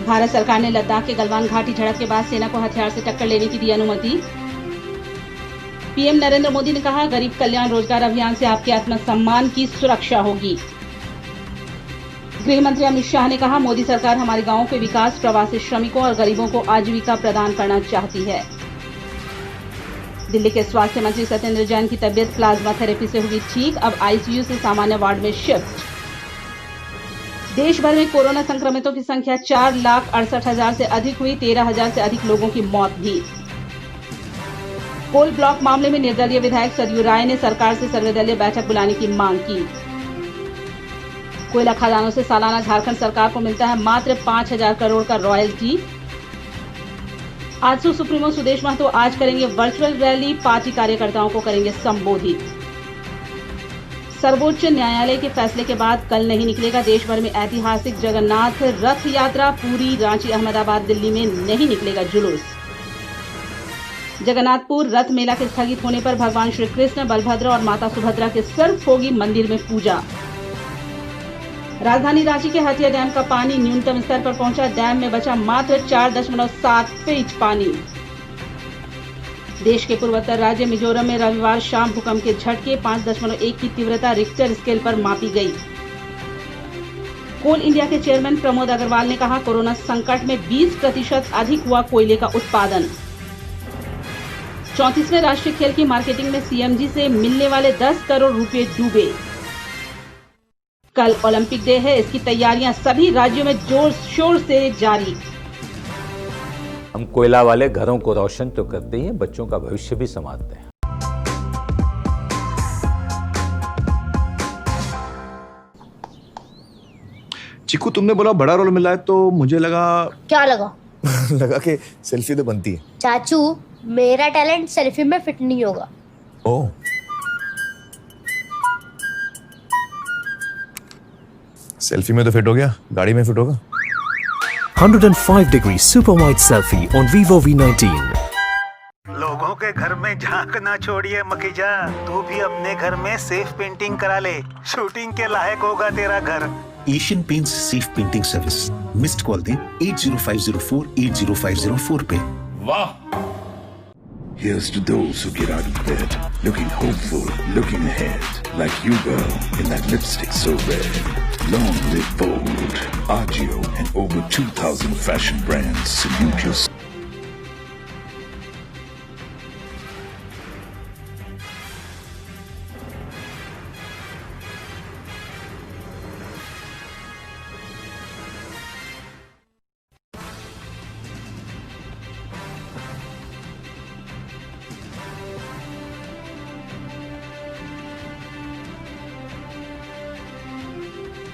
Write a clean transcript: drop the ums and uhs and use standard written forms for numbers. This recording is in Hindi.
भारत सरकार ने लद्दाख के गलवान घाटी झड़प के बाद सेना को हथियार से टक्कर लेने की दी अनुमति। पीएम नरेंद्र मोदी ने कहा, गरीब कल्याण रोजगार अभियान से आपके आत्मसम्मान की सुरक्षा होगी। गृह मंत्री अमित शाह ने कहा, मोदी सरकार हमारे गांवों के विकास, प्रवासी श्रमिकों और गरीबों को आजीविका प्रदान करना चाहती है। दिल्ली के स्वास्थ्य मंत्री सत्येंद्र जैन की तबियत प्लाज्मा थेरेपी से हुई ठीक, अब आईसीयू से सामान्य वार्ड में शिफ्ट। देश भर में कोरोना संक्रमितों की संख्या 4,68,000 से अधिक हुई, 13,000 से अधिक लोगों की मौत भी। कोल ब्लॉक मामले में निर्दलीय विधायक सरयू राय ने सरकार से सर्वदलीय बैठक बुलाने की मांग की। कोयला खदानों से सालाना झारखंड सरकार को मिलता है मात्र 5,000 करोड़ का रॉयल्टी। आजसू सुप्रीमो सुदेश महतो आज करेंगे वर्चुअल रैली, पार्टी कार्यकर्ताओं को करेंगे संबोधित। सर्वोच्च न्यायालय के फैसले के बाद कल नहीं निकलेगा देश भर में ऐतिहासिक जगन्नाथ रथ यात्रा। पूरी, रांची, अहमदाबाद, दिल्ली में नहीं निकलेगा जुलूस। जगन्नाथपुर रथ मेला के स्थगित होने पर भगवान श्री कृष्ण, बलभद्र और माता सुभद्रा के सिर्फ होगी मंदिर में पूजा। राजधानी रांची के हथिया डैम का पानी न्यूनतम स्तर पर पहुंचा, डैम में बचा मात्र 4.7 फीट पानी। देश के पूर्वोत्तर राज्य मिजोरम में रविवार शाम भूकंप के झटके, 5.1 की तीव्रता रिक्टर स्केल पर मापी गई। कोल इंडिया के चेयरमैन प्रमोद अग्रवाल ने कहा, कोरोना संकट में 20% अधिक हुआ कोयले का उत्पादन। 34वें राष्ट्रीय खेल की मार्केटिंग में सीएमजी से मिलने वाले 10 करोड़ रुपए डूबे। कल ओलंपिक डे है, इसकी तैयारियां सभी राज्यों में जोर शोर से जारी। हम कोयला वाले घरों को रोशन तो करते ही हैं, बच्चों का भविष्य भी संवारते हैं। चिकू, तुमने बोला बड़ा रोल मिला है तो मुझे लगा। क्या लगा? लगा कि सेल्फी तो बनती है। चाचू, मेरा टैलेंट सेल्फी में फिट नहीं होगा। ओह, सेल्फी में तो फिट हो गया, गाड़ी में फिट होगा। 105-degree super wide selfie on Vivo V19. लोगों के घर में झांकना छोड़िए मखीजा, तू भी अपने घर में सेफ पेंटिंग करा ले। शूटिंग के लायक होगा तेरा घर। Asian paints safe painting service. Missed call दें 80504 80504 पे। वाह! Here's to those who get out of bed, looking hopeful, looking ahead, like you girl, in that lipstick so red. Long live bold. Agio and over 2,000 fashion brands salute your